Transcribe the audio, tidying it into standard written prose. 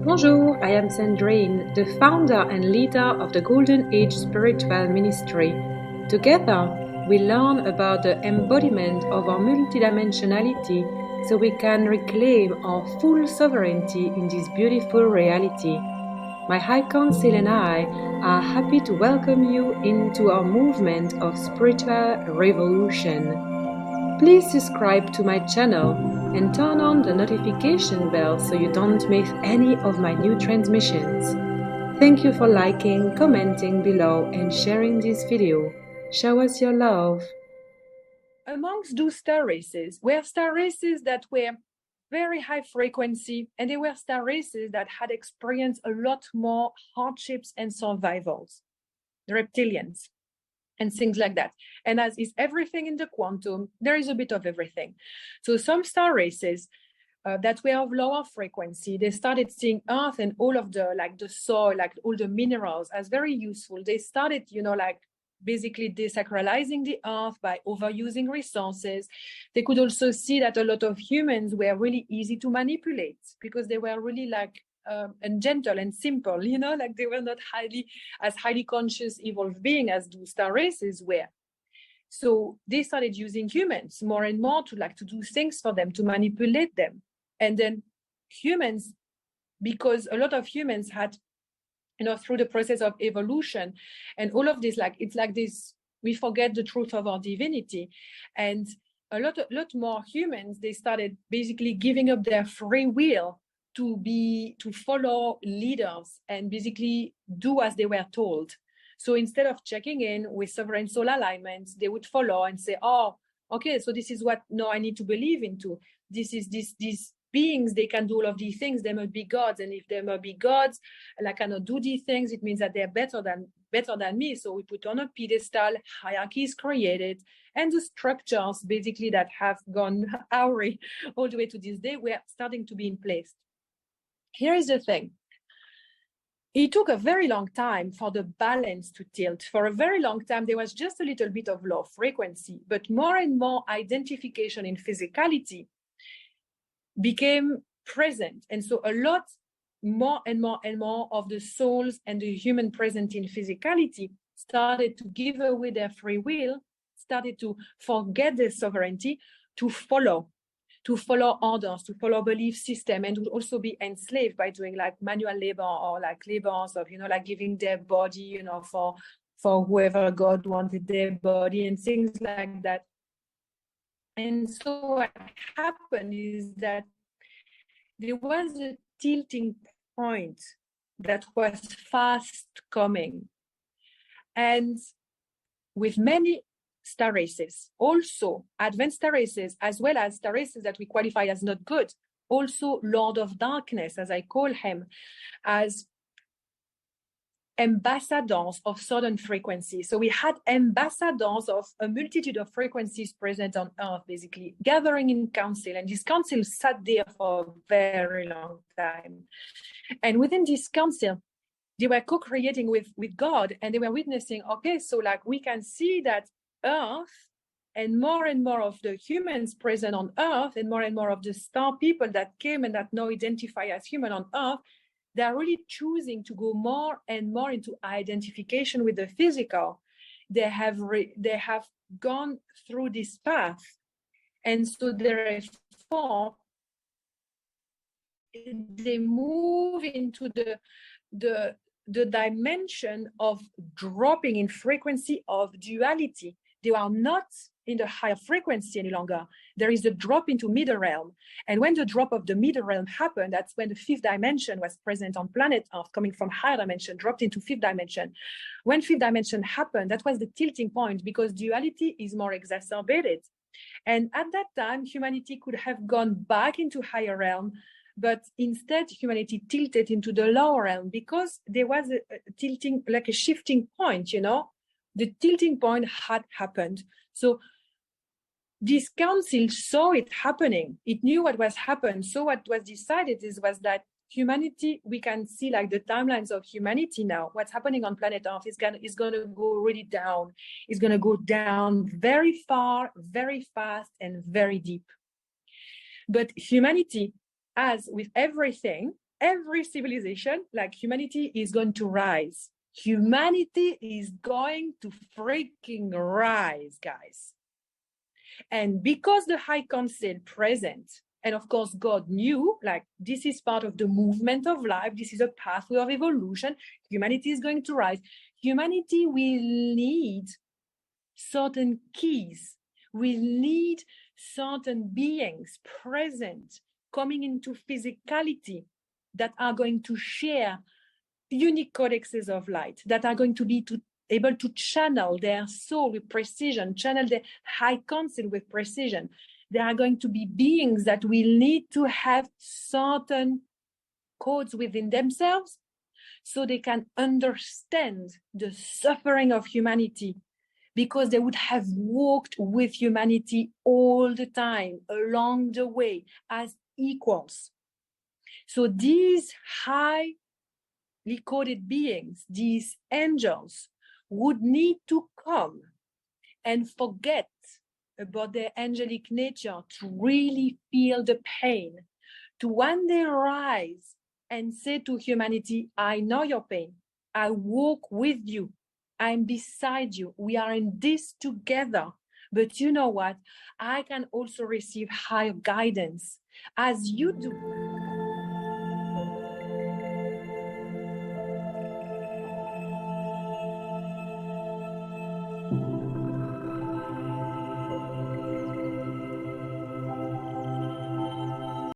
Bonjour, I am Sandrine, the founder and leader of the Golden Age Spiritual Ministry. Together, we learn about the embodiment of our multidimensionality so we can reclaim our full sovereignty in this beautiful reality. My High Council and I are happy to welcome you into our movement of spiritual revolution. Please subscribe to my channel and turn on the notification bell so you don't miss any of my new transmissions. Thank you for liking, commenting below and sharing this video. Show us your love. Amongst those star races were star races that were very high frequency, and they were star races that had experienced a lot more hardships and survivals, the reptilians and things like that. And as is everything in the quantum, there is a bit of everything. So some star races that were of lower frequency, they started seeing Earth and all of the soil, like all the minerals as very useful. They started, basically desacralizing the earth by overusing resources. They could also see that a lot of humans were really easy to manipulate because they were really and gentle and simple, they were not highly conscious, evolved beings as those star races were. So they started using humans more and more to do things for them, to manipulate them. And then humans, because a lot of humans had, through the process of evolution and all of this, it's like this, we forget the truth of our divinity. And a lot more humans, they started basically giving up their free will to follow leaders and basically do as they were told. So instead of checking in with sovereign soul alignments, they would follow and say, oh, okay, so this is what now I need to believe into. This is these beings, they can do all of these things, they must be gods. And if they must be gods, and I cannot do these things, it means that they're better than me. So we put on a pedestal, hierarchies created, and the structures basically that have gone awry all the way to this day were starting to be in place. Here is the thing. It took a very long time for the balance to tilt. For a very long time, there was just a little bit of low frequency, but more and more identification in physicality became present. And so a lot more and more and more of the souls and the human present in physicality started to give away their free will, started to forget their sovereignty, to follow orders, to follow belief system, and would also be enslaved by doing manual labor or labors of, giving their body, for whoever God wanted their body and things like that. And so what happened is that there was a tilting point that was fast coming. And with many star races, also advanced star races, as well as star races that we qualify as not good, also Lord of Darkness, as I call him, as ambassadors of certain frequencies. So we had ambassadors of a multitude of frequencies present on Earth, basically gathering in council. And this council sat there for a very long time. And within this council, they were co-creating with God, and they were witnessing, okay, so we can see that Earth and more of the humans present on Earth and more of the star people that came and that now identify as human on Earth, they are really choosing to go more and more into identification with the physical. They have gone through this path. And so therefore, they move into the dimension of dropping in frequency of duality. They are not in the higher frequency any longer. There is a drop into middle realm. And when the drop of the middle realm happened, that's when the fifth dimension was present on planet Earth, coming from higher dimension, dropped into fifth dimension. When fifth dimension happened, that was the tilting point, because duality is more exacerbated. And at that time, humanity could have gone back into higher realm, but instead humanity tilted into the lower realm because there was a tilting, like a shifting point, the tilting point had happened. So this council saw it happening. It knew what was happened. So what was decided was that humanity, we can see the timelines of humanity now. What's happening on planet Earth is gonna go really down. It's gonna go down very far, very fast, and very deep. But humanity, as with everything, every civilization, like humanity, is going to rise. Humanity is going to freaking rise, guys. And because the High Council present, and of course, God knew, like, this is part of the movement of life. This is a pathway of evolution. Humanity is going to rise. Humanity will need certain keys, will need certain beings present, coming into physicality, that are going to share unique codexes of light, that are going to be able to channel their soul with precision, channel the High Council with precision. There are going to be beings that will need to have certain codes within themselves so they can understand the suffering of humanity, because they would have walked with humanity all the time, along the way, as equals. So these highly coded beings, these angels, would need to come and forget about their angelic nature to really feel the pain, to one day rise and say to humanity, I know your pain. I walk with you. I'm beside you. We are in this together. But you know what? I can also receive higher guidance as you do.